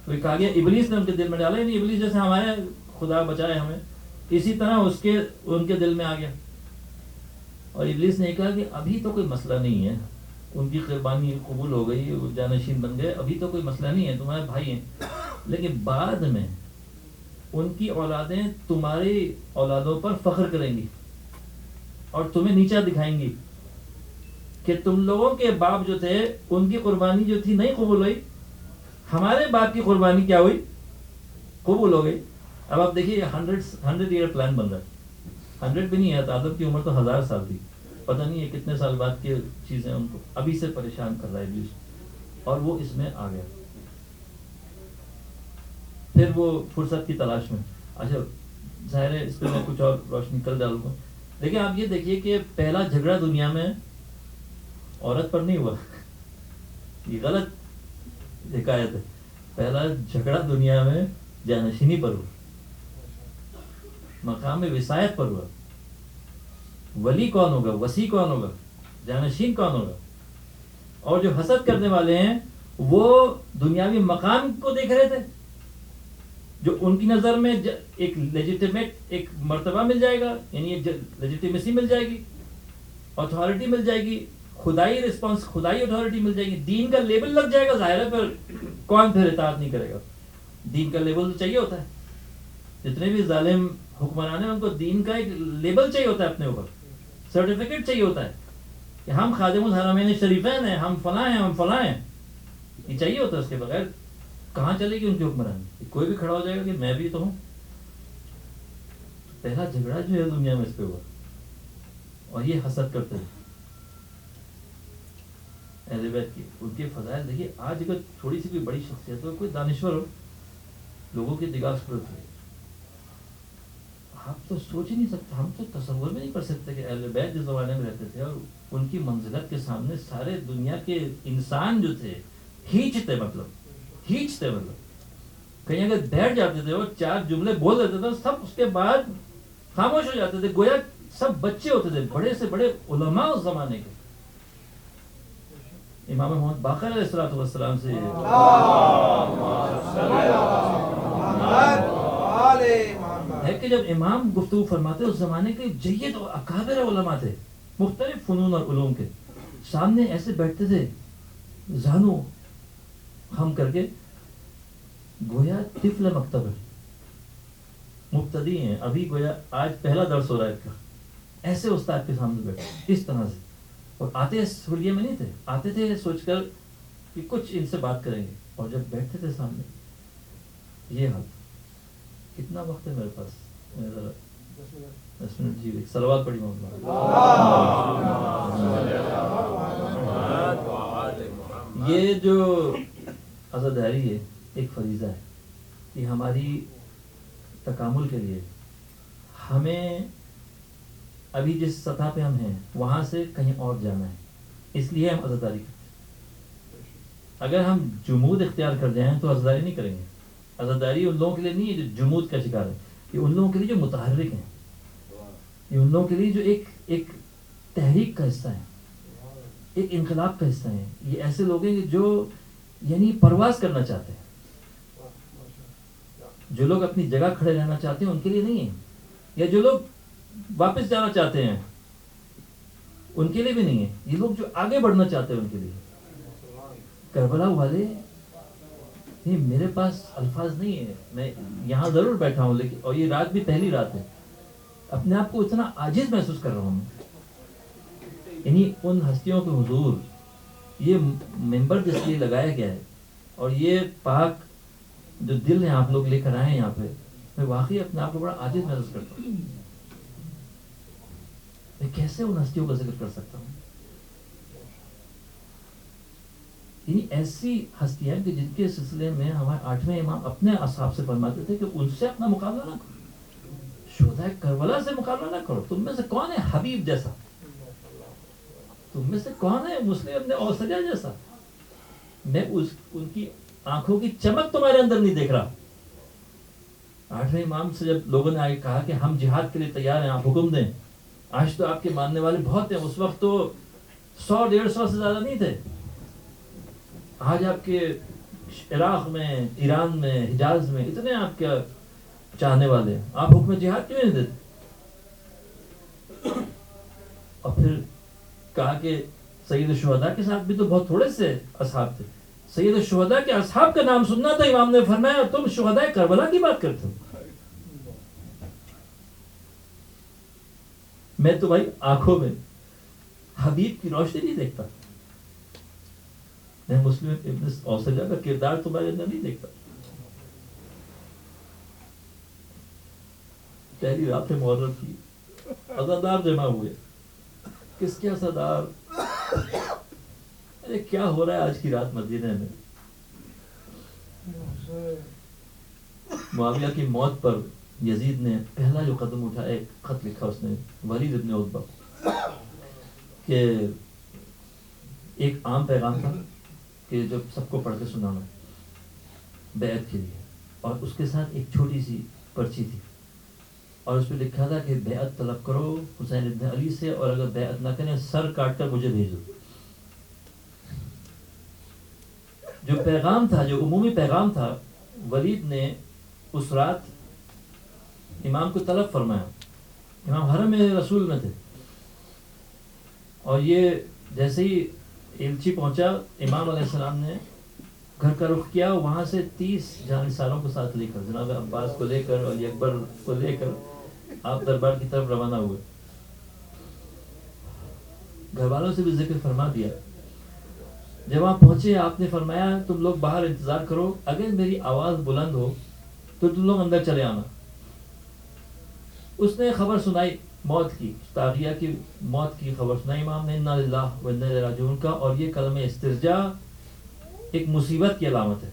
وہی کہا گیا ابلیس نے ان کے دل میں ڈالا، یعنی ابلیس جیسے ہمارے خدا بچائے ہمیں، اسی طرح ان کے دل میں آ گیا، اور ابلیس نے کہا کہ ابھی تو کوئی مسئلہ نہیں ہے، ان کی قربانی قبول ہو گئی، وہ جانشین بن گئے، ابھی تو کوئی مسئلہ نہیں ہے، تمہارے بھائی ہیں، لیکن بعد میں ان کی اولادیں تمہاری اولادوں پر فخر کریں گی اور تمہیں نیچا دکھائیں گی کہ تم لوگوں کے باپ جو تھے ان کی قربانی جو تھی نہیں قبول ہوئی، ہمارے باپ کی قربانی کیا ہوئی، قبول ہو گئی۔ اب آپ دیکھیے 100 ایئر پلان بن رہا ہے، 100 بھی نہیں ہے، آدم کی عمر تو 1000 سال تھی، پتہ نہیں ہے کتنے سال بعد کی چیزیں ان کو ابھی سے پریشان کر رہا ہے ابلیس، اور وہ اس میں آ گیا، پھر وہ فرصت کی تلاش میں۔ اچھا ظاہر ہے اس پہ میں کچھ اور روشنی کر ڈالوں گا، لیکن آپ یہ دیکھیے کہ پہلا جھگڑا دنیا میں عورت پر نہیں ہوا، یہ غلط حکایت ہے، پہلا جھگڑا دنیا میں جانشینی پر ہوا، مقام وصایت پر ہوا، ولی کون ہوگا، وصی کون ہوگا، جانشین کون ہوگا، اور جو حسد کرنے والے ہیں وہ دنیاوی مقام کو دیکھ رہے تھے، جو ان کی نظر میں ایک لیجیٹیمیٹ ایک مرتبہ مل جائے گا، یعنی لیجیٹیمیسی مل جائے گی، اتھارٹی مل جائے گی، خدائی رسپانس، خدائی اتھارٹی مل جائے گی، دین کا لیبل لگ جائے گا، ظاہر ہے پھر کون پھر اطاعت نہیں کرے گا، دین کا لیبل تو چاہیے ہوتا ہے، جتنے بھی ظالم حکمران ہیں ان کو دین کا ایک لیبل چاہیے ہوتا ہے، اپنے اوپر سرٹیفکیٹ چاہیے ہوتا ہے کہ ہم خادم الحرمین شریفین ہیں، ہم فلاں ہیں، ہم فلاں ہیں، یہ چاہیے ہوتا ہے، اس کے بغیر کہاں چلے گی ان کی حکمرانی، کوئی بھی کھڑا ہو جائے گا کہ میں بھی تو ہوں۔ پہلا جھگڑا جو ہے دنیا میں اس پہ ہوا، اور یہ حسد کرتے ہیں اہل بیت کی، ان کے فضائل دیکھیے، آج اگر تھوڑی سی بھی بڑی شخصیت ہو، کوئی دانشور ہو، لوگوں کی نگاہ صورت ہے. آپ تو سوچ ہی نہیں سکتے, ہم تو تصور بھی نہیں کر سکتے کہ اہل بیت جس زمانے میں رہتے تھے اور ان کی منزلت کے سامنے سارے دنیا کے انسان جو تھے کھینچتے, کہیں اگر بیٹھ جاتے تھے اور 4 جملے بول دیتے تھے سب اس کے بعد خاموش ہو جاتے تھے, گویا سب بچے ہوتے تھے, بڑے سے بڑے علماء اس زمانے کے. امام محمد باقر علیہ السلام سے ہے کہ جب امام گفتگو فرماتے اس زمانے کے جید و اکابر علماء تھے مختلف فنون اور علوم کے, سامنے ایسے بیٹھتے تھے زانو خم کر کے, گویا طفل مکتب ہے, مبتدی ہیں ابھی, گویا آج پہلا درس ہو رہا ہے کا, ایسے استاد کے سامنے بیٹھے اس طرح سے. اور آتے حلیے میں نہیں تھے, آتے تھے سوچ کر کہ کچھ ان سے بات کریں گے, اور جب بیٹھتے تھے سامنے یہ حال. کتنا وقت ہے میرے پاس؟ 10 منٹ. جی صلوات پڑھی محمد. یہ جو عزاداری ہے ایک فریضہ ہے کہ ہماری تکامل کے لیے ہمیں ابھی جس سطح پہ ہم ہیں وہاں سے کہیں اور جانا ہے, اس لیے ہم عزاداری کرتے ہیں. اگر ہم جمود اختیار کر جائیں تو عزاداری نہیں کریں گے. عزاداری ان لوگوں کے لیے نہیں ہے جو جمود کا شکار ہے, یہ ان لوگوں کے لیے جو متحرک ہیں, یہ ان لوگوں کے لیے جو ایک تحریک کا حصہ ہیں, ایک انقلاب کا حصہ ہیں. یہ ایسے لوگ ہیں جو یعنی پرواز کرنا چاہتے ہیں. جو لوگ اپنی جگہ کھڑے رہنا چاہتے ہیں ان کے لیے نہیں ہے, یا جو لوگ واپس جانا چاہتے ہیں ان کے لیے بھی نہیں ہے. یہ لوگ جو آگے بڑھنا چاہتے ہیں ان کے لیے. کربلا والے, یہ میرے پاس الفاظ نہیں ہے, میں یہاں ضرور بیٹھا ہوں لیکن, اور یہ رات بھی پہلی رات ہے, اپنے آپ کو اتنا عاجز محسوس کر رہا ہوں. یعنی ان ہستیوں کے حضور یہ ممبر جس لیے لگایا گیا ہے اور یہ پاک جو دل ہیں آپ لوگ لے کر آئے ہیں یہاں پہ, میں واقعی اپنے آپ کو بڑا عاجز محسوس کرتا ہوں. میں کیسے ان ہستیوں کا ذکر کر سکتا ہوں؟ یعنی ایسی ہستیاں کہ جن کے سلسلے میں ہمارے 8ویں امام اپنے اصحاب سے فرماتے تھے کہ ان سے اپنا مقابلہ نہ کرو, شہداء کربلا سے مقابلہ نہ کرو. تم میں سے کون ہے حبیب جیسا؟ تم میں سے کون ہے مسلم ابن اوسجہ جیسا؟ میں ان کی آنکھوں کی چمک تمہارے اندر نہیں دیکھ رہا. 8ویں امام سے جب لوگوں نے آگے کہا کہ ہم جہاد کے لیے تیار ہیں, آپ حکم دیں. آج تو آپ کے ماننے والے بہت ہیں, اس وقت تو 100-150 سے زیادہ نہیں تھے. آج آپ کے عراق میں, ایران میں, حجاز میں اتنے آپ کے چاہنے والے ہیں, آپ حکم جہاد کیوں نہیں دیتے؟ اور پھر کہا کہ سید الشہداء کے ساتھ بھی تو بہت تھوڑے سے اصحاب تھے. سید الشہداء کے اصحاب کا نام سننا تھا, امام نے فرمایا تم شہداء کربلا کی بات کرتے ہو. میں تمہاری آنکھوں میں حبیب کی روشنی نہیں دیکھتا, میں مسلم ابن اوسجہ کا کردار تمہارے اندر نہیں دیکھتا. پہلی رات محرم کی, عزادار جمع ہوئے, کس کے عزادار؟ ارے کیا ہو رہا ہے آج کی رات مدینہ میں؟ معاویہ کی موت پر یزید نے پہلا جو قدم اٹھا, ایک خط لکھا اس نے ولید ابن عتبہ کہ ایک عام پیغام تھا کہ جب سب کو پڑھ کے سنانا بیعت کے لیے, اور اس کے ساتھ ایک چھوٹی سی پرچی تھی اور اس پہ لکھا تھا کہ بیعت طلب کرو حسین ابن علی سے, اور اگر بیعت نہ کریں سر کاٹ کر مجھے بھیجو. جو پیغام تھا, جو عمومی پیغام تھا, ولید نے اس رات امام کو طلب فرمایا. امام حرم میں رسول میں تھے, اور یہ جیسے ہی ایلچی پہنچا, امام علیہ السلام نے گھر کا رخ کیا, وہاں سے 30 جانثاروں کو ساتھ لے کر, جناب عباس کو لے کر اور اکبر کو لے کر آپ دربار کی طرف روانہ ہوئے. گھر والوں سے بھی ذکر فرما دیا. جب وہاں پہنچے آپ نے فرمایا تم لوگ باہر انتظار کرو, اگر میری آواز بلند ہو تو تم لوگ اندر چلے آنا. اس نے خبر سنائی موت کی, طاغیہ کی موت کی خبر سنائی امام نے, انا للہ و انا الیہ راجعون کا, اور یہ کلمہ استرجاع ایک مصیبت کی علامت ہے.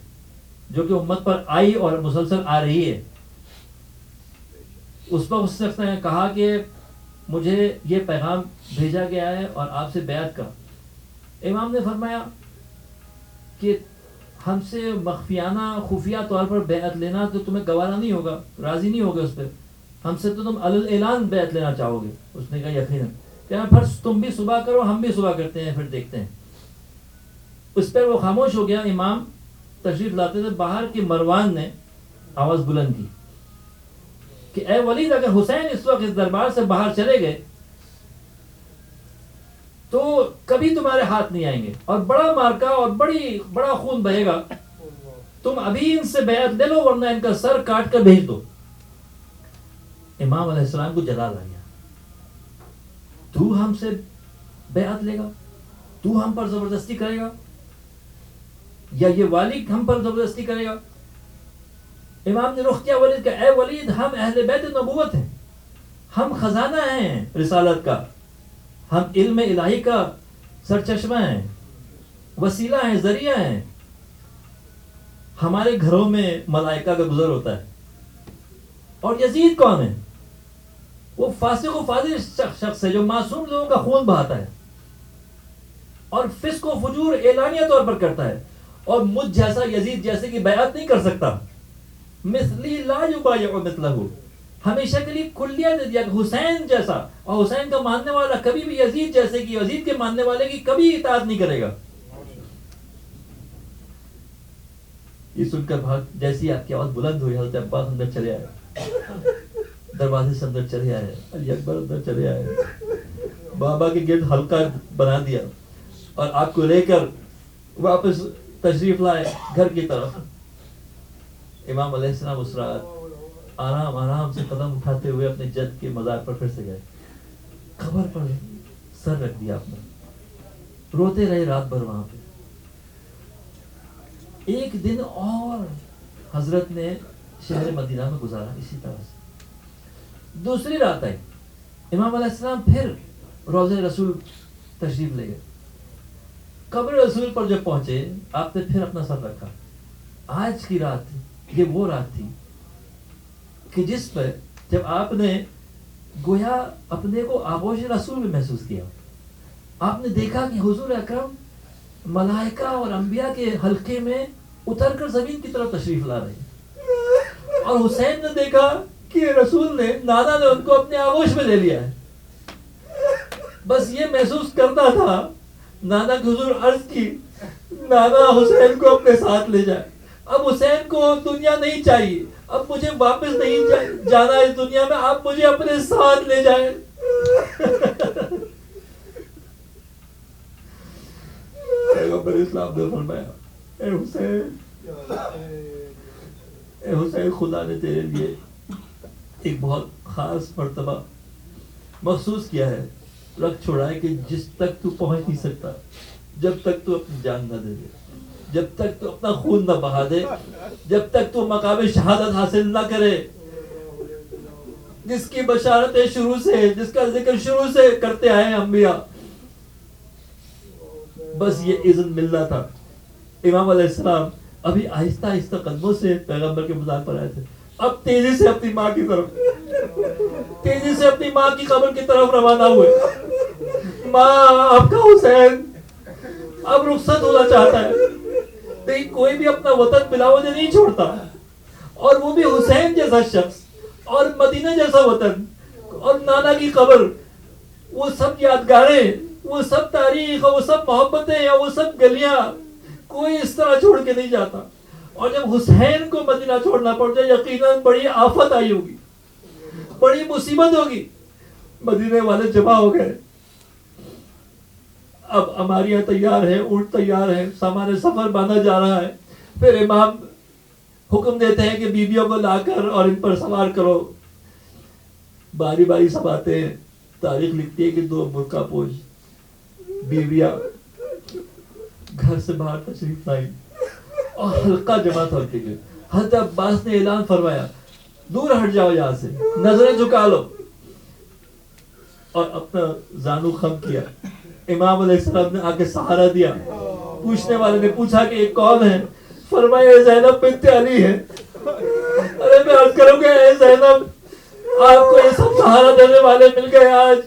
جو کہ امت پر آئی اور مسلسل آ رہی ہے. اس وقت اس شخص نے کہا کہ مجھے یہ پیغام بھیجا گیا ہے اور آپ سے بیعت کا. امام نے فرمایا کہ ہم سے مخفیانہ خفیہ طور پر بیعت لینا تو تمہیں گوارا نہیں ہوگا, راضی نہیں ہوگے اس پہ, ہم سے تو تم اعلان بیعت لینا چاہو گے. اس نے کہا یقیناً. کہا پھر تم بھی صبح کرو, ہم بھی صبح کرتے ہیں, پھر دیکھتے ہیں. اس پر وہ خاموش ہو گیا. امام تشریف لاتے تھے, باہر کی مروان نے آواز بلند کی کہ اے ولید, اگر حسین اس وقت اس دربار سے باہر چلے گئے تو کبھی تمہارے ہاتھ نہیں آئیں گے اور بڑا مارکا اور بڑا خون بہے گا. تم ابھی ان سے بیعت لے لو ورنہ ان کا سر کاٹ کر بھیج دو. امام علیہ السلام کو جلال آ گیا. تو ہم سے بیعت لے گا, تو ہم پر زبردستی کرے گا, یا یہ والی ہم پر زبردستی کرے گا؟ امام نے رخ کیا ولید کا, اے ولید, ہم اہل بیت نبوت ہیں, ہم خزانہ ہیں رسالت کا, ہم علم الہی کا سرچشمہ ہیں, وسیلہ ہیں, ذریعہ ہیں. ہمارے گھروں میں ملائکہ کا گزر ہوتا ہے. اور یزید کون ہے؟ وہ فاسق و فاجر شخص ہے جو معصوم لوگوں کا خون بہاتا ہے اور فسق و فجور اعلانیہ طور پر کرتا ہے, اور مجھ جیسا یزید جیسے کی بیعت نہیں کر سکتا. مثلی لا یبایع مثلہ, ہمیشہ کے لیے کلیہ دے دیا کہ حسین جیسا, اور حسین کا ماننے والا کبھی بھی یزید جیسے کی, یزید کے ماننے والے کی کبھی اطاعت نہیں کرے گا. یہ سن کر بھاگ, جیسی آپ کی آواز بلند ہوئی, حضرت عباس اندر چلے آئے, دروازے سے اندر چلے آئے, علی اکبر اندر چلے آئے, بابا کے گرد حلقہ بنا دیا اور آپ کو لے کر واپس تشریف لائے گھر کی طرف. امام علیہ السلام اس رات آرام آرام سے قدم اٹھاتے ہوئے اپنے جد کے مزار پر پھر سے گئے. قبر پر سر رکھ دیا آپ نے, روتے رہے رات بھر وہاں پہ. ایک دن اور حضرت نے شہر مدینہ میں گزارا اسی طرح سے. دوسری رات آئی, امام علیہ السلام پھر روضہ رسول تشریف لے گئے. قبر رسول پر جب پہنچے آپ نے پھر اپنا سر رکھا. آج کی رات یہ وہ رات تھی کہ جس پر جب آپ نے گویا اپنے کو آغوش رسول میں محسوس کیا. آپ نے دیکھا کہ حضور اکرم ملائکہ اور انبیاء کے حلقے میں اتر کر زمین کی طرف تشریف لا رہے ہیں, اور حسین نے دیکھا کہ رسول نے, نانا نے ان کو اپنے آغوش میں لے لیا ہے. بس یہ محسوس کرنا تھا. نانا کے حضور عرض کی, نانا حسین کو اپنے ساتھ لے جائے, اب حسین کو دنیا نہیں چاہیے, اب مجھے واپس نہیں جانا اس دنیا میں, آپ مجھے اپنے ساتھ لے جائیں. پیغمبر اسلام نے فرمایا, اے حسین, خدا نے تیرے لیے ایک بہت خاص مرتبہ مخصوص کیا ہے, رکھ چھوڑا ہے کہ جس تک تو پہنچ نہیں سکتا, جب تک تو اپنی جان نہ دے دے, جب تک تو اپنا خون نہ بہا دے, جب تک تو مقام شہادت حاصل نہ کرے. جس کی بشارتیں شروع سے, جس کا ذکر شروع سے کرتے آئے انبیاء, بس یہ اذن ملنا تھا. امام علیہ السلام ابھی آہستہ آہستہ قدموں سے پیغمبر کے مزار پر آئے تھے. اب تیزی سے اپنی ماں کی طرف, تیزی سے اپنی ماں کی قبر کی طرف روانہ ہوئے. ماں, آپ کا حسین اب رخصت ہونا چاہتا ہے, لیکن کوئی بھی اپنا وطن بلا وجہ نہیں چھوڑتا, اور وہ بھی حسین جیسا شخص, اور مدینہ جیسا وطن, اور نانا کی قبر, وہ سب یادگاریں, وہ سب تاریخ, وہ سب محبتیں, وہ سب گلیاں, کوئی اس طرح چھوڑ کے نہیں جاتا. اور جب حسین کو مدینہ چھوڑنا پڑ جائے, یقیناً بڑی آفت آئی ہوگی, بڑی مصیبت ہوگی. مدینے والے جمع ہو گئے. اب اماریاں تیار ہیں, اونٹ تیار ہیں, سامان سفر باندھا جا رہا ہے. پھر امام حکم دیتے ہیں کہ بیویوں کو لا کر اور ان پر سوار کرو. باری باری سب آتے ہیں. تاریخ لکھتی ہے کہ 2 برقع پوش بیویاں گھر سے باہر تشریف لائی اور حلقہ جمع تھا ان کے لیے. حضرت عباس نے اعلان فرمایا, دور ہٹ جاؤ یہاں سے, نظریں جھکا لو, اور اپنا زانو خم کیا. امام علیہ السلام نے آ کے سہارا دیا. پوچھنے والے نے پوچھا کہ یہ کون ہے؟ فرمایا زینب بنت علی ہے. ارے میں عرض کروں گا اے زینب آپ کو یہ سب سہارا دینے والے مل گئے آج.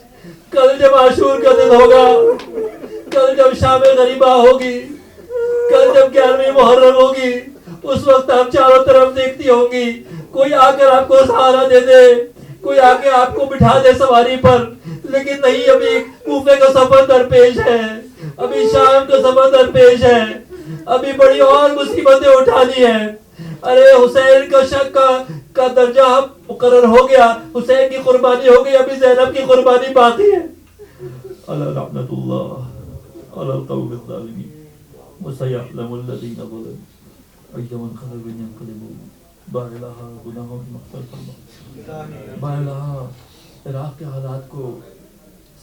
کل جب عاشور کا دن ہوگا, کل جب شام غریبہ ہوگی, کل جب 11ویں محرم ہوگی, اس وقت آپ چاروں طرف دیکھتی ہوں گی کوئی آ کر آپ کو سہارا دے دے, کوئی آ کے آپ کو بٹھا دے سواری پر. لیکن نہیں, ابھی کوفے کا سفر درپیش ہے, ابھی شام کا سفر درپیش ہے, ابھی بڑی اور مصیبتیں اٹھانی ہیں. ارے حسین کا شک کا درجہ مقرر ہو گیا, حسین کی قربانی ہو گئی, ابھی زینب کی قربانی باقی ہے. الا لعنت اللہ علی القوم الظالمین وسيعلم الذين ظلموا أي منقلب ينقلبون. بارلہا گناہوں کی مغفرت فرما, بارلہا عراق کے حالات کو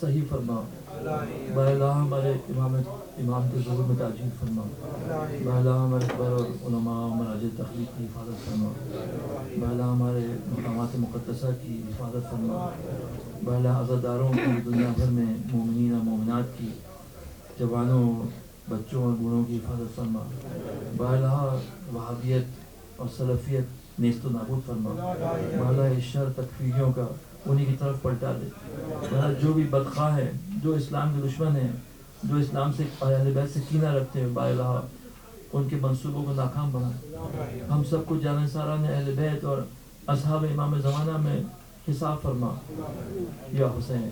صحیح فرما, بارلہا ہمارے امام کے ظہور میں تاجیل فرما, بارلہا ہمارے اخبار اور علماء مراجع تخلیق کی حفاظت فرما, بارلہا ہمارے مقامات مقدسہ کی حفاظت فرما, بارلہا عزاداروں کی دنیا بھر میں مومنین اور مومنات کی جوانوں بچوں اور بوڑھوں کی حفاظت فرما, بارلہا وہابیت اور سلفیت نیست و نابود فرما, بارلہا شر تکفیریوں کا انہی کی طرف پلٹا دے. بارلہا جو بھی بدخواہ ہیں, جو اسلام کے دشمن ہیں, جو اسلام سے اہل بیت سے کینہ رکھتے ہیں, بارلہا ان کے منصوبوں کو ناکام بنا. ہم سب کو جانصاران اہل بیت اور اصحاب امام زمانہ میں حساب فرما. یا حسین